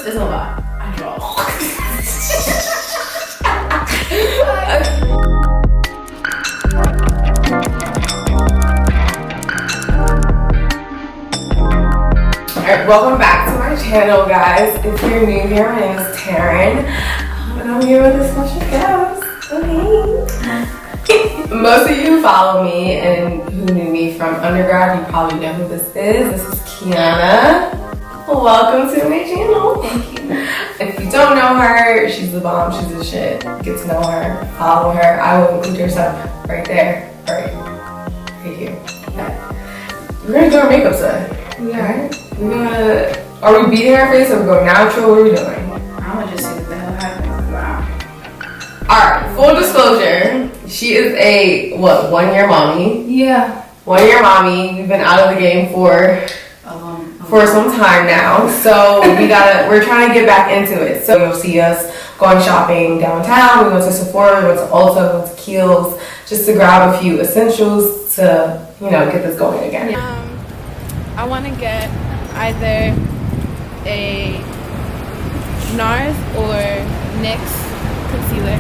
It's a lot. I draw. Alright, welcome back to my channel, guys. If you're new here, my name is Taryn, and I'm here with a special guest. Okay. Most of you follow me and who knew me from undergrad, you probably know who this is. This is Kiana. Welcome to my channel. Thank you. If you don't know her, she's the bomb, she's the shit. Get to know her, follow her. I will include your stuff right there, right here. Okay. We're gonna do our makeup today. Yeah. Are we beating our face or we going natural? What are we doing? I'm gonna just see what the hell happens. Wow. Alright, full disclosure. She is a, 1 year mommy. Yeah. 1 year mommy. We've been out of the game for some time now. So we're trying to get back into it. So you'll see us going shopping downtown. We went to Sephora, we went to Ulta, we went to Kiehl's, just to grab a few essentials to, get this going again. I want to get either a NARS or NYX concealer.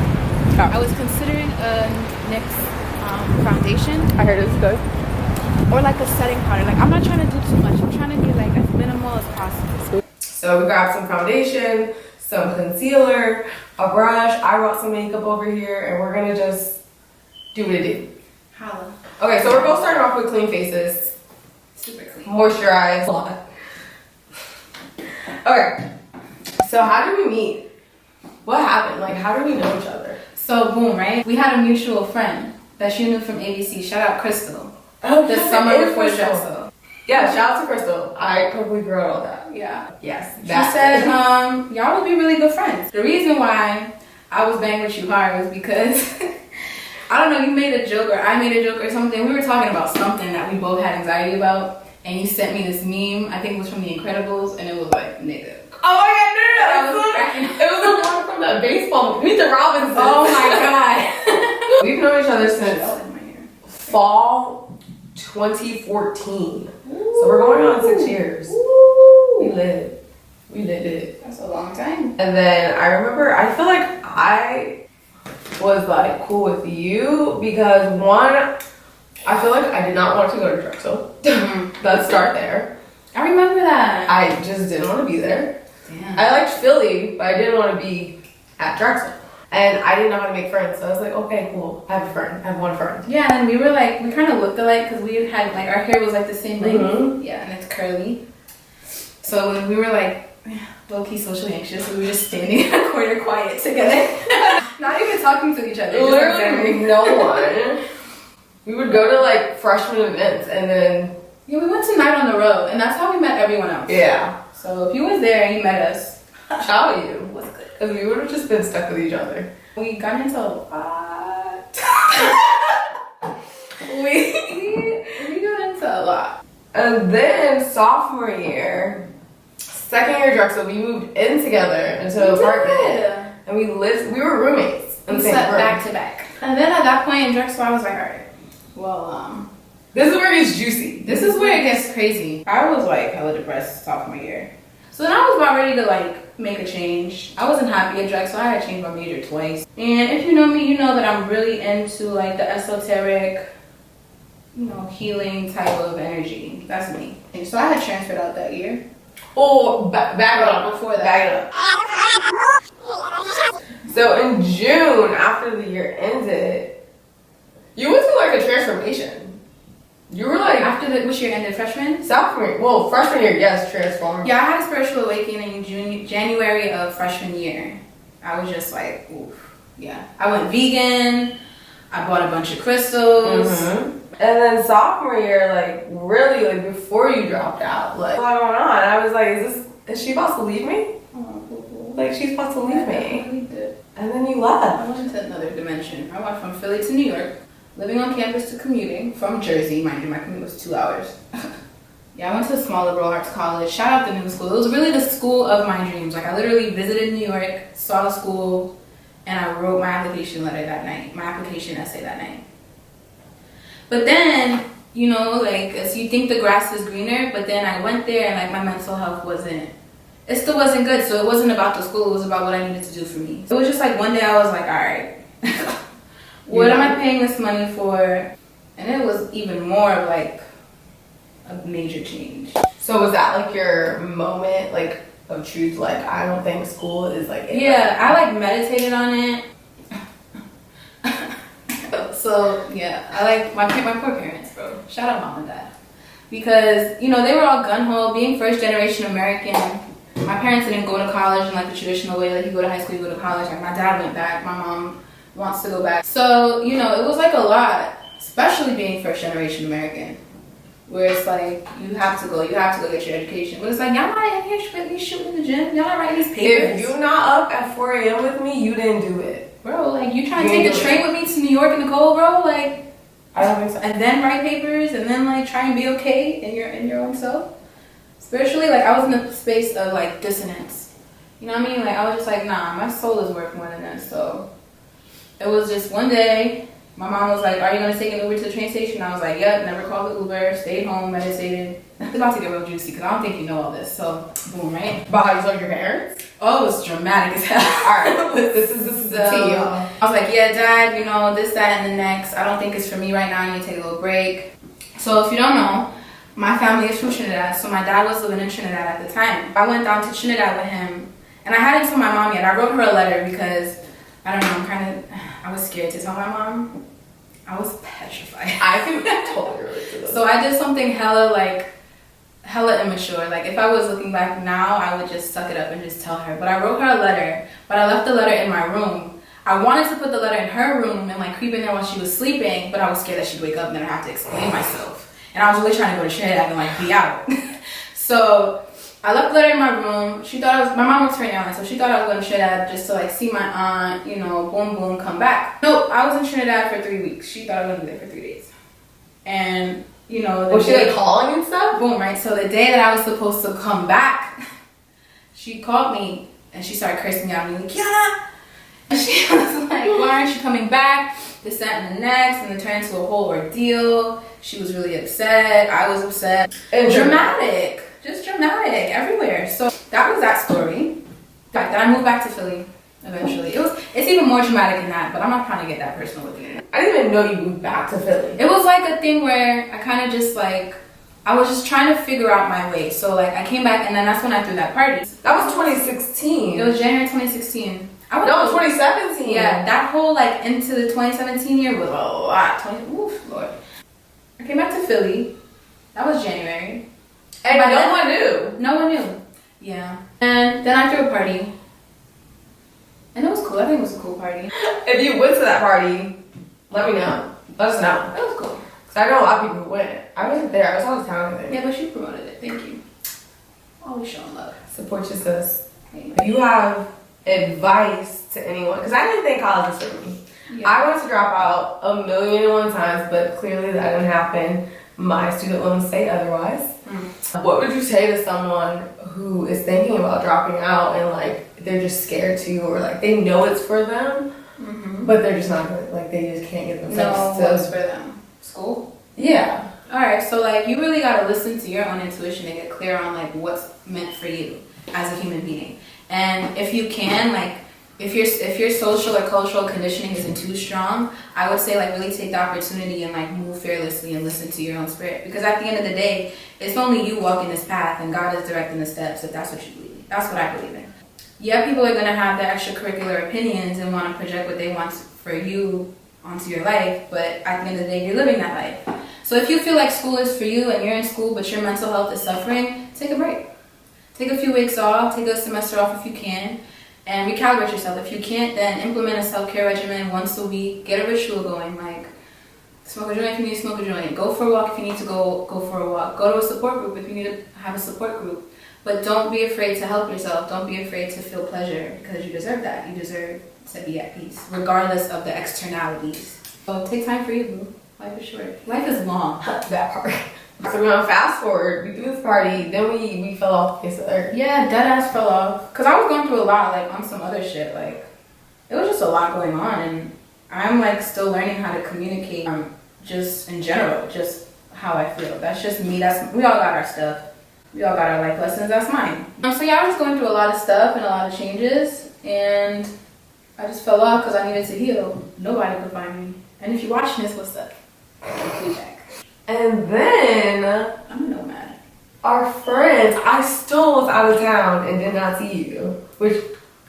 Oh. I was considering a NYX foundation. I heard it's good. Or like a setting powder. Like, I'm not trying to do too much. I'm trying to be like as minimal as possible. So we grabbed some foundation, some concealer, a brush. I brought some makeup over here, and we're gonna just do what it do. Holla. Okay, so we're both starting off with clean faces. Super clean. Moisturize a lot. Okay, so how did we meet? What happened? Like, how did we know each other? So boom, right? We had a mutual friend that she knew from ABC. Shout out Crystal. Oh, The summer before Drexel. Yeah, shout out to Crystal. I completely forgot all that. Yeah. Yes. She said, y'all would be really good friends. The reason why I was banging with you hard was because I don't know, you made a joke or I made a joke or something. We were talking about something that we both had anxiety about, and you sent me this meme. I think it was from The Incredibles, and it was like, nigga. Oh my god, I was cracking. It was the one from the baseball. Meet the Robinsons. Oh my god. We've known each other since fall 2014. So we're going on 6 years. We did it. That's a long time. And then I remember, I feel like I was like cool with you because one, I feel like I did not want to go to Drexel. Let's start there. I remember that. I just didn't want to be there. Damn. I liked Philly, but I didn't want to be at Drexel. And I didn't know how to make friends, so I was like, okay, cool. I have a friend. I have one friend. Yeah, and we were like, we kind of looked alike because we had like our hair was like the same length. Mm-hmm. Yeah, and it's curly. So when we were like low-key socially anxious, we were just standing in a corner quiet together. Not even talking to each other. Literally no one. We would go to like freshman events and then... Yeah, we went to Night on the Road, and that's how we met everyone else. Yeah. So if you was there and you met us, shout you. What's good? Because we would have just been stuck with each other. We got into a lot. we got into a lot. And then sophomore year, second year Drexel, we moved in together into an apartment. And we were roommates. We slept back to back. And then at that point in Drexel, I was like, all right, well, this is where it gets juicy. This is where it gets crazy. I was like hella depressed sophomore year. So then I was about ready to like make a change. I wasn't happy at Drexel, so I had changed my major twice. And if you know me, you know that I'm really into like the esoteric, healing type of energy. That's me. And so I had transferred out that year. Oh, back up. Before that. Back up. So in June, after the year ended, you went through like a transformation. You were like... After which year ended? Freshman? Sophomore. Well, freshman year, yes, transformed. Yeah, I had a spiritual awakening in January of freshman year. I was just like, oof. Yeah. I went vegan. I bought a bunch of crystals. Mm-hmm. And then sophomore year, like, really, like, before you dropped out, like, what's going on? I was like, is she about to leave me? Oh, like, she's about to leave me. I really did. And then you left. I went into another dimension. I went from Philly to New York, living on campus to commuting from Jersey. Mind you, my commute was 2 hours. Yeah, I went to a small liberal arts college. Shout out the new school. It was really the school of my dreams. Like, I literally visited New York, saw the school, and I wrote my application letter that night, my application essay that night. But then, as you think the grass is greener, but then I went there and like my mental health wasn't it still wasn't good. So it wasn't about the school, it was about what I needed to do for me. It was just like one day I was like, all right, what am I paying this money for? And it was even more of like a major change. So was that like your moment like of truth? Like, I don't think school is like it. Yeah, I like meditated on it. So yeah, I like my poor parents, bro. Shout out mom and dad. Because, you know, they were all gung-ho, being first generation American. My parents didn't go to college in like the traditional way, like you go to high school, you go to college. Like my dad went back, my mom wants to go back. So, you know, it was like a lot, especially being first generation American, where it's like you have to go get your education. But it's like, y'all not in here shooting in the gym, y'all not writing these papers. If you're not up at 4 a.m. with me, you didn't do it. Bro, like you trying to take the train with me to New York in the cold, bro? Like, I don't think so. and then write papers and then like try and be okay in your own self. Spiritually, like I was in a space of like dissonance. You know what I mean? Like I was just like, nah, my soul is worth more than this. So it was just one day, my mom was like, are you gonna take an Uber to the train station? I was like, yep, never called the Uber, stayed home, meditated. It's about to get real juicy because I don't think you know all this. So boom, right? About how you told your parents? Oh, it was dramatic as hell. Alright, this is the tea, y'all. I was like, yeah, dad, you know, this, that, and the next. I don't think it's for me right now. I need to take a little break. So if you don't know, my family is from Trinidad. So my dad was living in Trinidad at the time. I went down to Trinidad with him. And I hadn't told my mom yet. I wrote her a letter because, I don't know, I was scared to tell my mom. I was petrified. I can totally relate to this. So I did something hella immature. Like if I was looking back now, I would just suck it up and just tell her. But I wrote her a letter, but I left the letter in my room. I wanted to put the letter in her room and like creep in there while she was sleeping, but I was scared that she'd wake up and then I'd have to explain myself. And I was really trying to go to Trinidad and like be out. So I left the letter in my room. She thought my mom works for an airline, so she thought I was going to Trinidad just to like see my aunt, you know, boom, boom, come back. Nope, I was in Trinidad for 3 weeks. She thought I was going to be there for 3 days. And, you know, was she like calling and stuff? Boom, right? So the day that I was supposed to come back, she called me and she started cursing me out and me like, Kiana! And she was like, why aren't you coming back? This, that, and the next, and it turned into a whole ordeal. She was really upset. I was upset. And dramatic. Just dramatic everywhere. So that was that story. In fact, then I moved back to Philly eventually. It's even more dramatic than that, but I'm not trying to get that personal with you. I didn't even know you moved back to Philly. It was like a thing where I kind of just like, I was just trying to figure out my way. So like I came back and then that's when I threw that party. That was 2016. It was January 2016. No, 2017. Yeah, that whole like into the 2017 year was a lot. Oof, Lord. I came back to Philly. That was January. And no one knew. No one knew. Yeah. And then I threw a party. And it was cool. I think it was a cool party. If you went to that party, let me know. Let us know. It was cool. Because I know a lot of people who went. I wasn't there. I was out of town with it. Yeah, but you promoted it. Thank you. Always showing love. Support your sis. Hey, If you have advice to anyone, because I didn't think college was for me. Yeah. I wanted to drop out 1,000,001 times, but clearly that didn't happen. My student loans say otherwise. What would you say to someone who is thinking about dropping out and like they're just scared to, or like they know it's for them, but they're just not good, like they just can't get themselves to what's for them? School? Yeah. Alright, so like you really gotta listen to your own intuition and get clear on like what's meant for you as a human being. And if you can, like if your social or cultural conditioning isn't too strong, I would say like really take the opportunity and like move fearlessly and listen to your own spirit. Because at the end of the day, it's only you walking this path and God is directing the steps if that's what you believe in. That's what I believe in. Yeah, people are gonna have their extracurricular opinions and want to project what they want for you onto your life, but at the end of the day, you're living that life. So if you feel like school is for you and you're in school but your mental health is suffering, take a break. Take a few weeks off, take a semester off if you can, and recalibrate yourself. If you can't, then implement a self-care regimen once a week. Get a ritual going, like smoke a joint if you need to smoke a joint. Go for a walk if you need to go for a walk. Go to a support group if you need to have a support group. But don't be afraid to help yourself. Don't be afraid to feel pleasure because you deserve that. You deserve to be at peace, regardless of the externalities. So take time for you, boo. Life is short. Life is long. That part. So we're gonna fast forward. We threw this party, then we fell off the face of the earth. Yeah, dead ass fell off. Cause I was going through a lot, like on some other shit. Like it was just a lot going on, and I'm like still learning how to communicate. Just in general, just how I feel. That's just me. We all got our stuff. We all got our life lessons, that's mine. So yeah, I was going through a lot of stuff and a lot of changes, and I just fell off because I needed to heal. Nobody could find me. And if you're watching this, what's up? Please check. And then I'm a nomad. our friends, I still was out of town and did not see you, which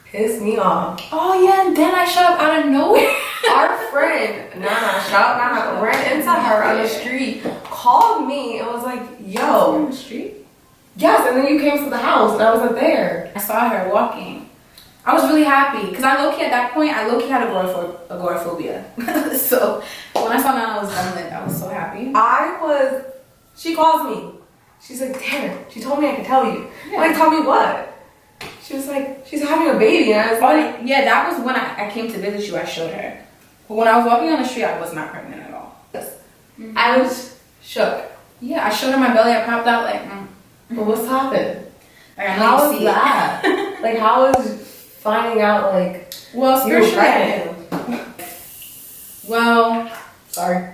pissed me off. Oh yeah, and then I showed up out of nowhere. Our friend, Nana, ran into her on the street, called me, and was like, yo. On the street? Yes, and then you came to the house, and I wasn't there. I saw her walking. I was really happy, because I low-key at that point, I low-key had agoraphobia. So when I saw Nana, I was done with it. I was so happy. She calls me. She's like, Tanner, she told me I could tell you. Yeah. I'm like, tell me what? She was like, she's having a baby, and I was like, Yeah, that was when I came to visit you, I showed her. But when I was walking on the street, I was not pregnant at all. Mm-hmm. I was shook. Yeah, I showed her my belly, I popped out like, But what's happened? Like, I know How you was see that? it. Like, how was finding out, like, Well, you were spiritually, pregnant? well, Sorry.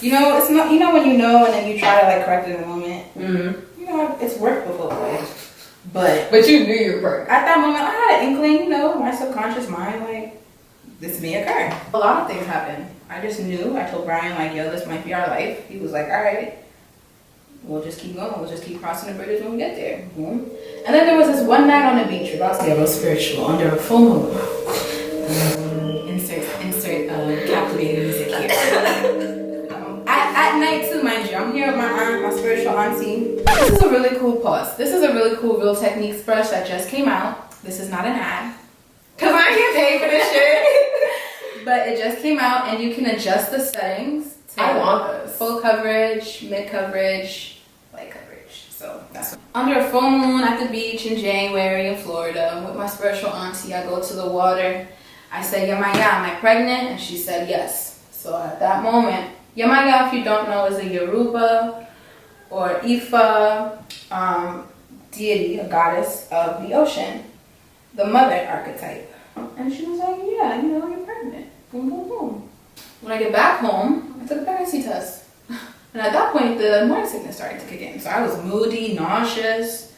you know, it's not, you know when you know and then you try to like correct it in the moment. Mm-hmm. You know, it's worked before, but But you knew you were pregnant. at that moment, I had an inkling, you know, my subconscious mind, like, this may occur. A lot of things happened. I just knew. I told Brian, like, yo, this might be our life. He was like, all right, we'll just keep going. We'll just keep crossing the bridges when we get there. Boom. And then there was this one night on the beach. We're about to get real spiritual under a full moon. Insert captivating music here. At night too, mind you. I'm here with my aunt, my spiritual auntie. This is a really cool pause. This is a really cool Real Techniques brush that just came out. This is not an ad. Because I get paid for this shit. But it just came out and you can adjust the settings to I want this. full coverage, mid coverage, light coverage. So that's what. Under a full moon at the beach in January in Florida with my spiritual auntie, I go to the water. I said, Yamaya, am I pregnant? And she said yes. So at that moment, Yamaya, if you don't know, is a Yoruba or Ifa deity, a goddess of the ocean, the mother archetype. And she was like, yeah, you know, you're pregnant. Boom, boom, boom. When I get back home, I took a pregnancy test. And at that point, the morning sickness started to kick in. So I was moody, nauseous.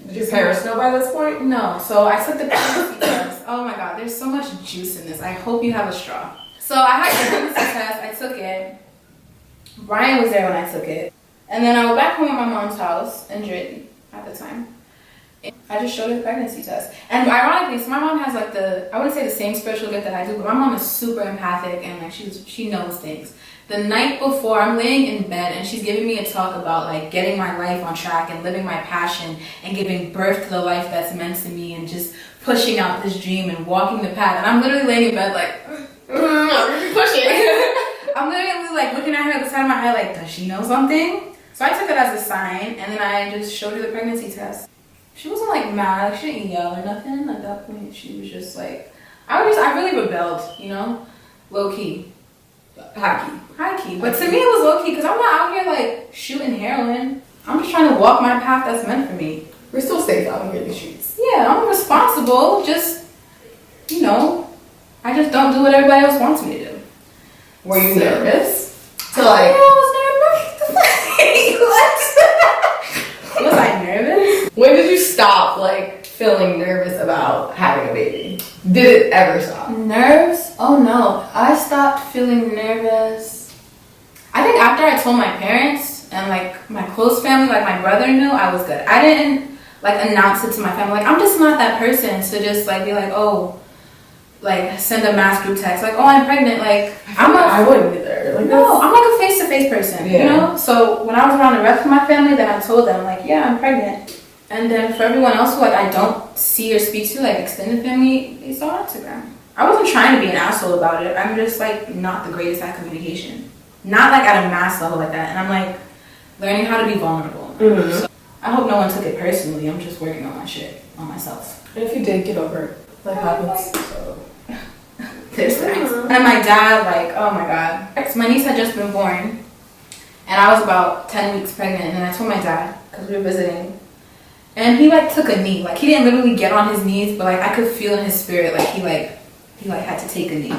Did your parents know by this point? No, so I took the pregnancy test. Oh my God, there's so much juice in this. I hope you have a straw. So I had the pregnancy test, I took it. Brian was there when I took it. And then I went back home at my mom's house in Jersey at the time. I just showed her the pregnancy test. And ironically, so my mom has like I wouldn't say the same spiritual gift that I do, but my mom is super empathic and like she knows things. The night before, I'm laying in bed and she's giving me a talk about like getting my life on track and living my passion and giving birth to the life that's meant to me and just pushing out this dream and walking the path. And I'm literally laying in bed like, pushing. I'm literally like looking at her at the side of my eye like, does she know something? So I took it as a sign and then I just showed her the pregnancy test. She wasn't like mad, like she didn't yell or nothing. At that point, she was just like, I really rebelled, you know, low key. High key. But to me, it was low key because I'm not out here like shooting heroin. I'm just trying to walk my path that's meant for me. We're still safe out here in the streets. Yeah, I'm responsible. Just, you know, I just don't do what everybody else wants me to do. Were you nervous? To like, yeah, I was nervous. What? Was I nervous? When did you stop like feeling nervous about having a baby? Did it ever stop? Nerves? Oh no, I stopped feeling nervous. I think after I told my parents and like my close family, like my brother knew, I was good. I didn't like announce it to my family. Like I'm just not that person to just like be like, oh, like send a mass group text like, oh, I'm pregnant. Like I wouldn't either. Like, no, I'm like a face-to-face person, you know? So when I was around the rest of my family, then I told them like, yeah, I'm pregnant. And then for everyone else who like I don't see or speak to, like extended family, they saw on Instagram. I wasn't trying to be an asshole about it. I'm just like not the greatest at communication. Not like at a mass level like that. And I'm like learning how to be vulnerable. Mm-hmm. So I hope no one took it personally. I'm just working on my shit, on myself. And if you did get over it, what happens? So there's that. And my dad, like, oh my God. So my niece had just been born. And I was about 10 weeks pregnant. And I told my dad, because we were visiting. And he like took a knee. Like he didn't literally get on his knees, but like I could feel in his spirit like he had to take a knee.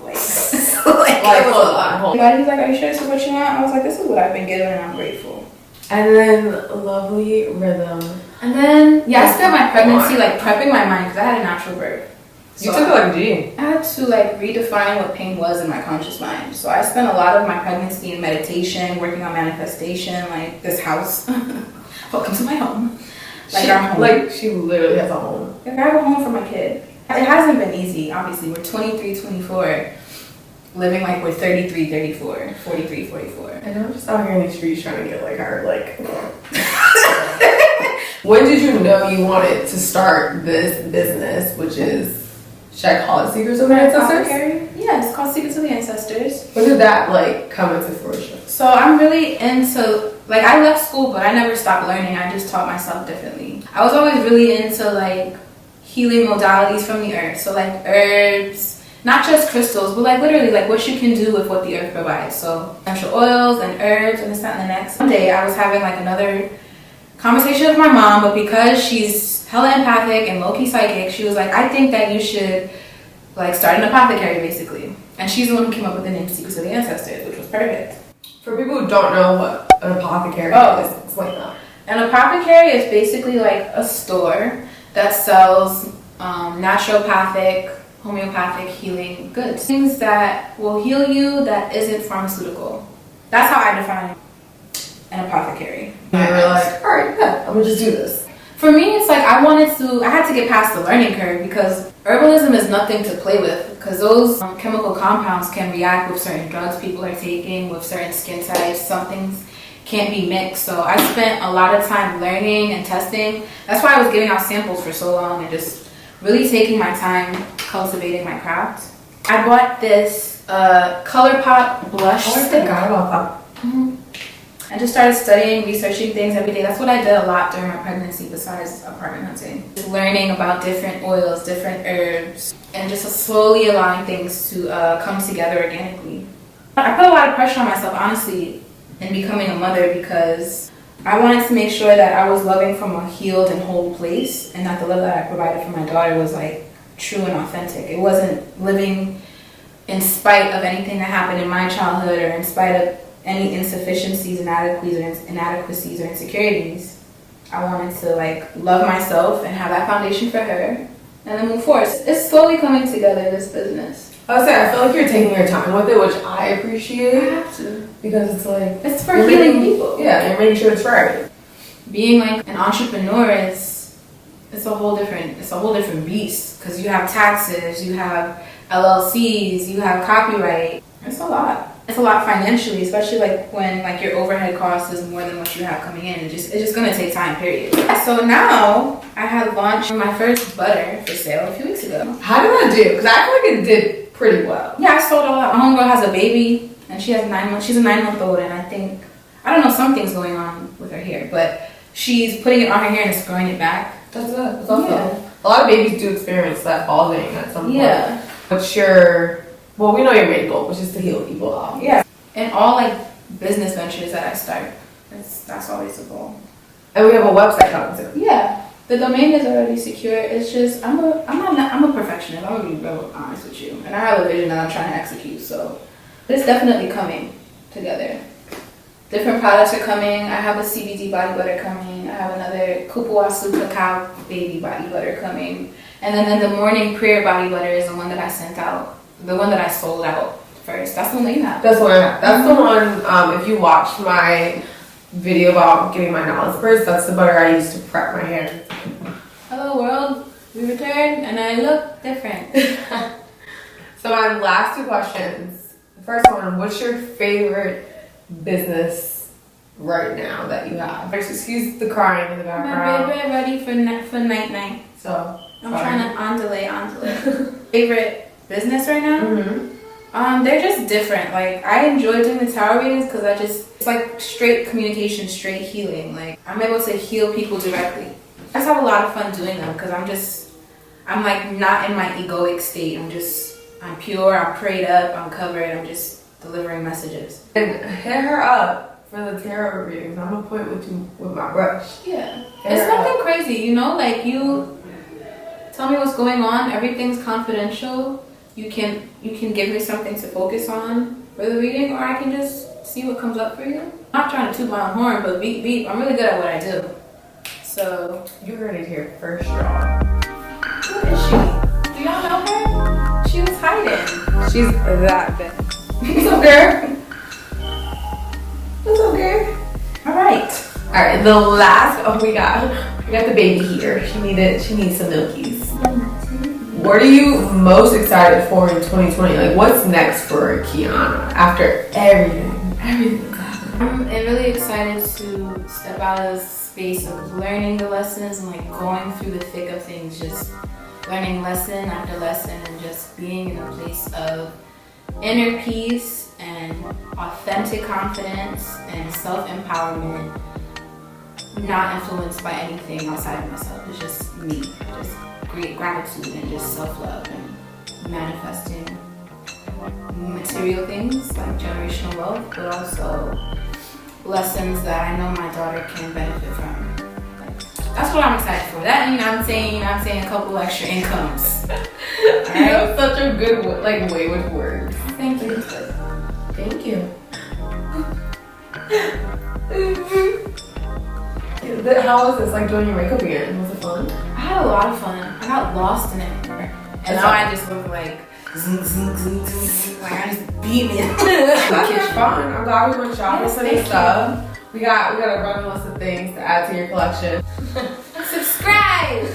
Like it was a lot. He's like, are you sure this is what you want? I was like, this is what I've been given and I'm grateful. And then lovely rhythm. And then, yeah, I spent my pregnancy like prepping my mind because I had a natural birth. You took it like a G. I had to like redefine what pain was in my conscious mind. So I spent a lot of my pregnancy in meditation, working on manifestation, like this house. Welcome to my home. Like our home. Like she literally has a home. Like I have a home for my kid. It hasn't been easy, obviously. We're 23, 24, living like we're 33, 34, 43, 44. And I'm just out here in the streets trying to get like her, like. When did you know you wanted to start this business, which is, should I call it Secrets of the Ancestors? Apothecary? Yeah, it's called Secrets of the Ancestors. When did that like come into fruition? So I'm really into, like I left school, but I never stopped learning. I just taught myself differently. I was always really into like healing modalities from the earth. So like herbs, not just crystals, but like literally like what you can do with what the earth provides. So essential oils and herbs and this, that, and the next. One day I was having like another conversation with my mom, but because she's hella empathic and low-key psychic, she was like, I think that you should like start an apothecary basically. And she's the one who came up with the name Secrets of the Ancestors, which was perfect. For people who don't know what an apothecary is, explain that. An apothecary is basically like a store that sells naturopathic, homeopathic healing goods. Things that will heal you that isn't pharmaceutical. That's how I define an apothecary. And you were like, all right, yeah, I'm gonna just do this. For me, it's like I had to get past the learning curve because herbalism is nothing to play with because those chemical compounds can react with certain drugs people are taking, with certain skin types. Some things can't be mixed. So I spent a lot of time learning and testing. That's why I was giving out samples for so long and just really taking my time cultivating my craft. I bought this ColourPop blush stick. I forgot about that. Mm-hmm. I just started studying, researching things every day. That's what I did a lot during my pregnancy besides apartment hunting. Just learning about different oils, different herbs, and just slowly allowing things to come together organically. I put a lot of pressure on myself, honestly, in becoming a mother because I wanted to make sure that I was loving from a healed and whole place and that the love that I provided for my daughter was like true and authentic. It wasn't living in spite of anything that happened in my childhood or in spite of any insufficiencies, inadequacies, or insecurities. I wanted to like love myself and have that foundation for her, and then move forward. It's slowly coming together, this business. I was saying, I feel like you're taking your time with it, which I appreciate. I have to because it's like it's for healing people. Yeah, you're making sure it's for everything. Being like an entrepreneur is it's a whole different beast because you have taxes, you have LLCs, you have copyright. It's a lot. It's a lot financially, especially like when like your overhead cost is more than what you have coming in. It's just gonna take time, period. So now I have launched my first butter for sale a few weeks ago. How did that do? Because I feel like it did pretty well. Yeah, I sold all out. My homegirl has a baby and she has 9 months. She's a 9-month-old and I don't know, something's going on with her hair, but she's putting it on her hair and it's growing it back. That's it. That's awesome. Yeah. A lot of babies do experience that balding at some point. Yeah. What's your, well, we know your main goal, which is to heal people off. Yeah. And all like business ventures that I start, that's always the goal. And we have a website coming too. Yeah. The domain is already secure. It's just I'm a perfectionist. I'm gonna be real honest with you. And I have a vision that I'm trying to execute, so it's definitely coming together. Different products are coming. I have a CBD body butter coming. I have another Kupuasu cacao baby body butter coming. And then the morning prayer body butter is the one that I sent out. The one that I sold out first. That's the one that you have. That's the one I have. That's the one, if you watched my video about getting my knowledge first, that's the butter I use to prep my hair. Hello world, we returned and I look different. So my last 2 questions. The first one, what's your favorite business right now that you have? Excuse the crying in the background. My baby ready for night. So I'm trying to ondulate. Favorite business right now? Mm-hmm. They're just different. Like I enjoy doing the tarot readings because it's like straight communication, straight healing. Like I'm able to heal people directly. I just have a lot of fun doing them because I'm like not in my egoic state. I'm pure, I'm prayed up, I'm covered, I'm just delivering messages. And hit her up for the tarot readings. I'm gonna point with my brush. Yeah. It's nothing crazy, you know, like you tell me what's going on, everything's confidential. You can give me something to focus on for the reading, or I can just see what comes up for you. I'm not trying to toot my own horn, but beep beep, I'm really good at what I do. So You heard it here first, y'all. who is she? Do y'all know her? She was hiding. She's that big. What's up, girl? What's up, girl? All right. All right, the last. Oh, we got the baby here. She needs some milkies. What are you most excited for in 2020? Like, what's next for Kiana after everything that's happened? I'm really excited to step out of the space of learning the lessons and like going through the thick of things, just learning lesson after lesson and just being in a place of inner peace and authentic confidence and self-empowerment, not influenced by anything outside of myself. It's just me, just great gratitude and just self-love and manifesting material things like generational wealth, but also lessons that I know my daughter can benefit from. Like, that's what I'm excited for. That, I'm saying a couple extra incomes. You have such a good way with words. Thank you. Thank you. How was this? Like doing your makeup again? Was it fun? I had a lot of fun. I got lost in it. And now I just look like zoom, zoom, zoom, zoom, zoom. Like I just beat me. That's fun. I'm glad we went shopping Yes, for thank this stuff. We got a running list of things to add to your collection. Subscribe!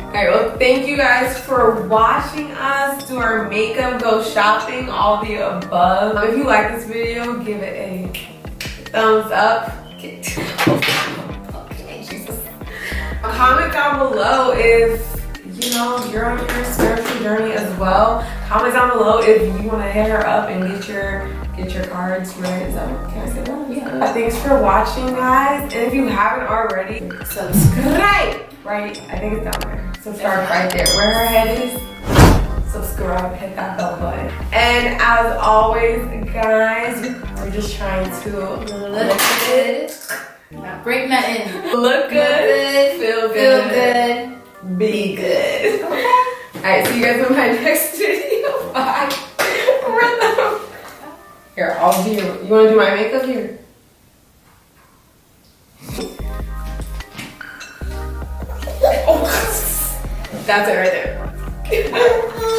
Alright, well, thank you guys for watching us do our makeup, go shopping, all the above. If you like this video, give it a thumbs up. Okay, Jesus. Comment down below if you're on your spiritual journey as well. Comment down below if you want to hit her up and get your cards right. Is that what, can I say that? Yeah. Thanks for watching, guys. And if you haven't already, subscribe. Right, I think it's down there. Subscribe right there. Where her head is, subscribe, hit that bell button. And as always, guys, we're just trying to Look good. Not break nothing. look good, feel good, be good. Okay. Alright, see you guys in my next video. Bye. Rhythm. Here, I'll do you want to do my makeup here? Oh, that's it right there.